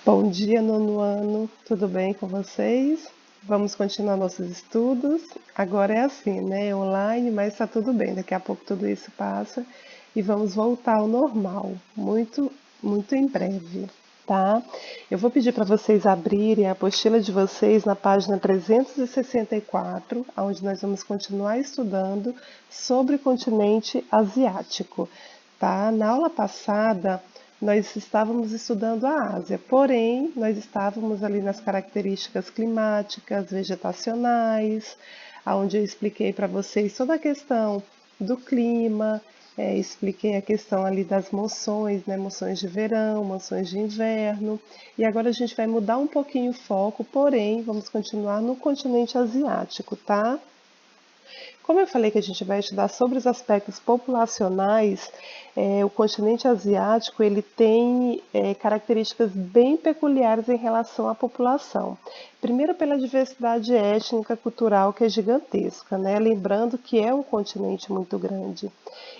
Bom dia, nono ano, tudo bem com vocês? Vamos continuar nossos estudos. Agora é assim, né? É online, mas está tudo bem. Daqui a pouco tudo isso passa e vamos voltar ao normal, muito em breve, tá? Eu vou pedir para vocês abrirem a apostila de vocês na página 364, onde nós vamos continuar estudando sobre o continente asiático, tá? Na aula passada, nós estávamos estudando a Ásia, porém, nós estávamos ali nas características climáticas, vegetacionais, onde eu expliquei para vocês toda a questão do clima, expliquei a questão ali das moções, né, moções de verão, moções de inverno, e agora a gente vai mudar um pouquinho o foco, porém, vamos continuar no continente asiático, tá? Como eu falei que a gente vai estudar sobre os aspectos populacionais, o continente asiático ele tem características bem peculiares em relação à população. Primeiro pela diversidade étnica, cultural que é gigantesca, né? Lembrando que é um continente muito grande.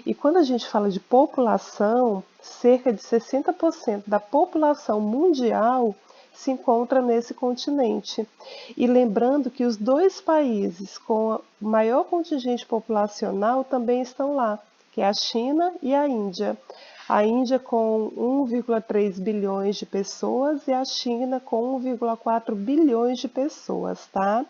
E quando a gente fala de população, cerca de 60% da população mundial se encontra nesse continente. E lembrando que os dois países com maior contingente populacional também estão lá, que é a China e a Índia. A Índia com 1,3 bilhões de pessoas e a China com 1,4 bilhões de pessoas, tá?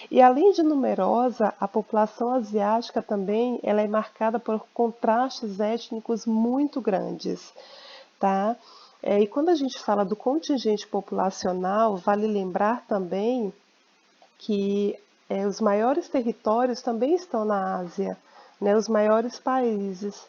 E além de numerosa, a população asiática também ela é marcada por contrastes étnicos muito grandes, tá? E quando a gente fala do contingente populacional, vale lembrar também que os maiores territórios também estão na Ásia, né, os maiores países.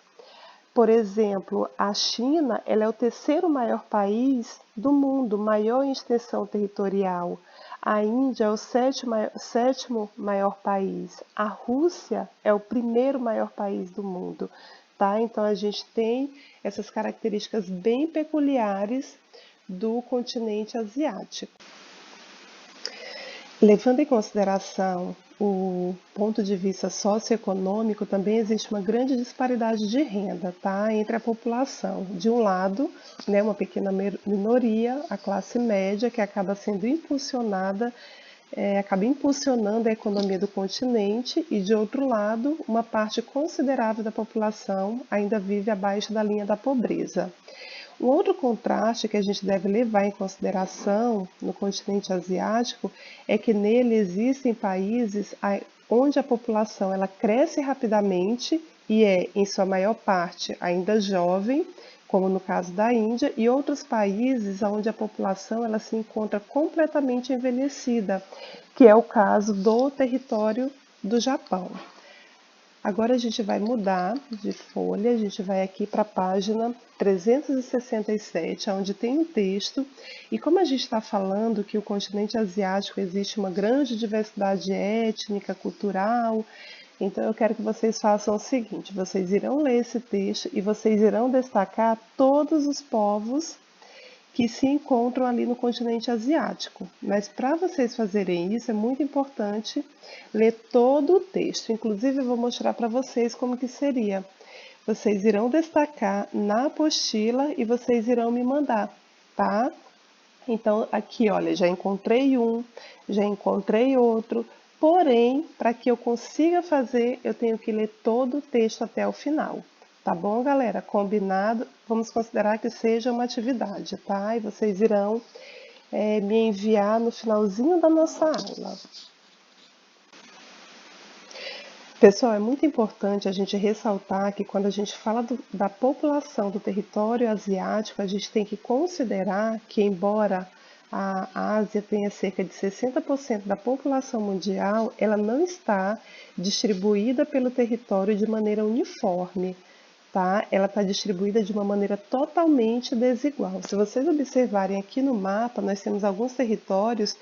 Por exemplo, a China ela é o terceiro maior país do mundo, maior em extensão territorial. A Índia é o sétimo maior país. A Rússia é o primeiro maior país do mundo. Tá? Então a gente tem essas características bem peculiares do continente asiático. Levando em consideração o ponto de vista socioeconômico, também existe uma grande disparidade de renda, tá, entre a população. De um lado, né, uma pequena minoria, a classe média, que acaba sendo impulsionada, acaba impulsionando a economia do continente, e de outro lado, uma parte considerável da população ainda vive abaixo da linha da pobreza. Um outro contraste que a gente deve levar em consideração no continente asiático é que nele existem países onde a população ela cresce rapidamente e é, em sua maior parte, ainda jovem, como no caso da Índia, e outros países onde a população ela se encontra completamente envelhecida, que é o caso do território do Japão. Agora a gente vai mudar de folha, a gente vai aqui para a página 367, onde tem um texto. E como a gente está falando que o continente asiático existe uma grande diversidade étnica, cultural, então eu quero que vocês façam o seguinte: vocês irão ler esse texto e vocês irão destacar todos os povos que se encontram ali no continente asiático. Mas para vocês fazerem isso é muito importante ler todo o texto. Inclusive eu vou mostrar para vocês como que seria. Vocês irão destacar na apostila e vocês irão me mandar, tá? Então aqui, olha, já encontrei um, já encontrei outro. Porém, para que eu consiga fazer, eu tenho que ler todo o texto até o final. Tá bom, galera? Combinado? Vamos considerar que seja uma atividade, tá? E vocês irão me enviar no finalzinho da nossa aula. Pessoal, é muito importante a gente ressaltar que quando a gente fala da população do território asiático, a gente tem que considerar que, embora a Ásia tenha cerca de 60% da população mundial, ela não está distribuída pelo território de maneira uniforme. Tá? Ela está distribuída de uma maneira totalmente desigual. Se vocês observarem aqui no mapa, nós temos alguns territórios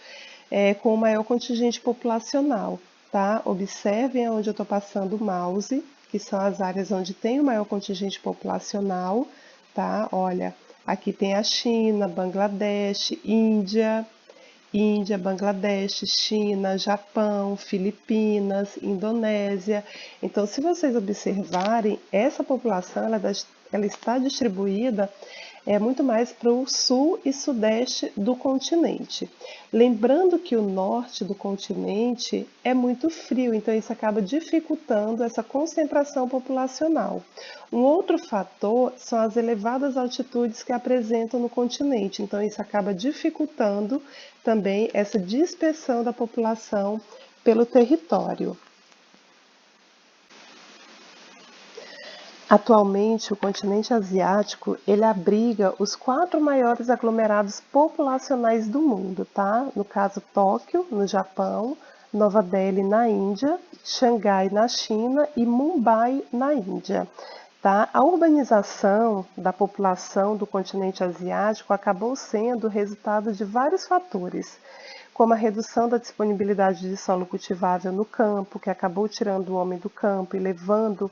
com maior contingente populacional. Tá? Observem onde eu estou passando o mouse, que são as áreas onde tem o maior contingente populacional. Tá? Olha, aqui tem a China, Bangladesh, Índia, Bangladesh, China, Japão, Filipinas, Indonésia. Então, se vocês observarem, essa população ela está distribuída é muito mais para o sul e sudeste do continente. Lembrando que o norte do continente é muito frio, então isso acaba dificultando essa concentração populacional. Um outro fator são as elevadas altitudes que apresentam no continente, então isso acaba dificultando também essa dispersão da população pelo território. Atualmente, o continente asiático, ele abriga os 4 maiores aglomerados populacionais do mundo, tá? No caso, Tóquio, no Japão, Nova Delhi, na Índia, Xangai, na China e Mumbai, na Índia. Tá? A urbanização da população do continente asiático acabou sendo resultado de vários fatores, como a redução da disponibilidade de solo cultivável no campo, que acabou tirando o homem do campo e levando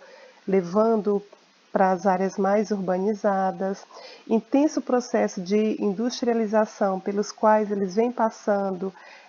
para as áreas mais urbanizadas, intenso processo de industrialização pelos quais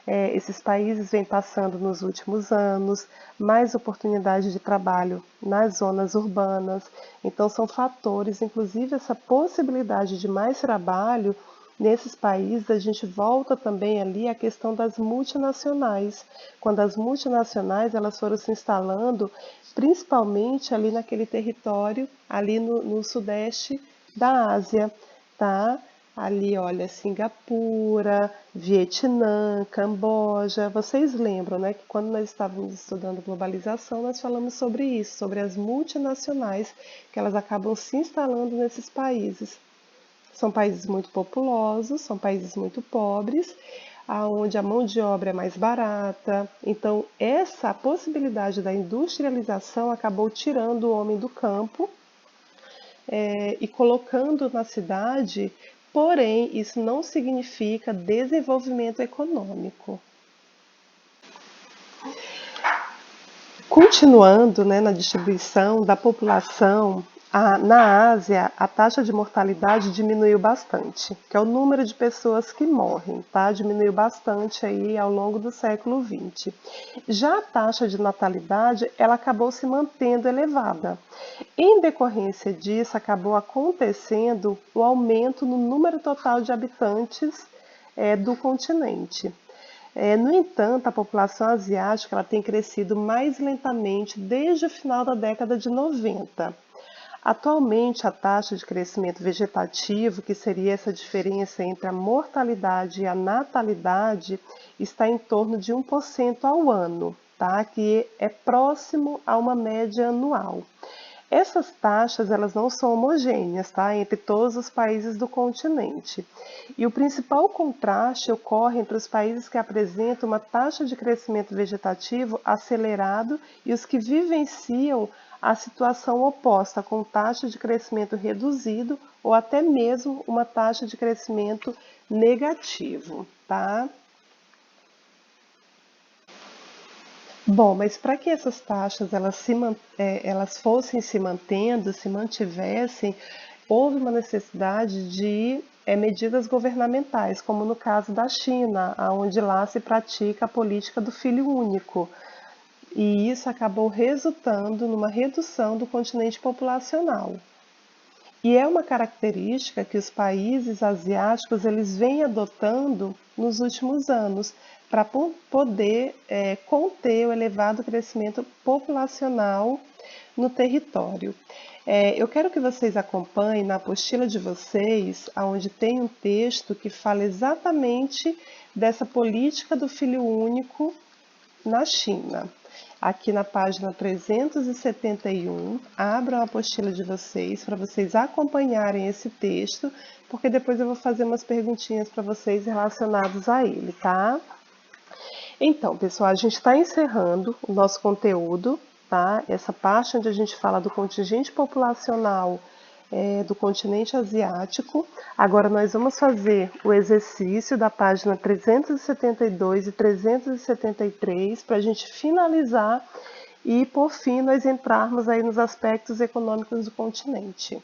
esses países vêm passando nos últimos anos, mais oportunidade de trabalho nas zonas urbanas. Então, são fatores, inclusive essa possibilidade de mais trabalho nesses países. A gente volta também ali à questão das multinacionais, quando as multinacionais elas foram se instalando principalmente ali naquele território, ali no sudeste da Ásia, tá? Ali, olha, Singapura, Vietnã, Camboja. Vocês lembram, né, que quando nós estávamos estudando globalização, nós falamos sobre isso, sobre as multinacionais, que elas acabam se instalando nesses países. São países muito populosos, são países muito pobres, onde a mão de obra é mais barata. Então, essa possibilidade da industrialização acabou tirando o homem do campo e colocando na cidade, porém, isso não significa desenvolvimento econômico. Continuando, né, na distribuição da população, na Ásia, a taxa de mortalidade diminuiu bastante, que é o número de pessoas que morrem, tá? Diminuiu bastante aí ao longo do século XX. Já a taxa de natalidade, ela acabou se mantendo elevada. Em decorrência disso, acabou acontecendo um aumento no número total de habitantes do continente. No entanto, a população asiática ela tem crescido mais lentamente desde o final da década de 90. Atualmente, a taxa de crescimento vegetativo, que seria essa diferença entre a mortalidade e a natalidade, está em torno de 1% ao ano, tá? Que é próximo a uma média anual. Essas taxas elas não são homogêneas, tá? Entre todos os países do continente. E o principal contraste ocorre entre os países que apresentam uma taxa de crescimento vegetativo acelerado e os que vivenciam a situação oposta, com taxa de crescimento reduzido ou até mesmo uma taxa de crescimento negativo, tá? Bom, mas para que essas taxas elas fossem se mantendo, se mantivessem, houve uma necessidade de medidas governamentais, como no caso da China, onde lá se pratica a política do filho único. E isso acabou resultando numa redução do continente populacional. E é uma característica que os países asiáticos eles vêm adotando nos últimos anos para poder conter o elevado crescimento populacional no território. Eu quero que vocês acompanhem na apostila de vocês, onde tem um texto que fala exatamente dessa política do filho único na China. Aqui na página 371, abram a apostila de vocês para vocês acompanharem esse texto, porque depois eu vou fazer umas perguntinhas para vocês relacionadas a ele, tá? Então, pessoal, a gente está encerrando o nosso conteúdo, tá? Essa parte onde a gente fala do contingente populacional do continente asiático. Agora nós vamos fazer o exercício da página 372 e 373 para a gente finalizar e, por fim, nós entrarmos aí nos aspectos econômicos do continente.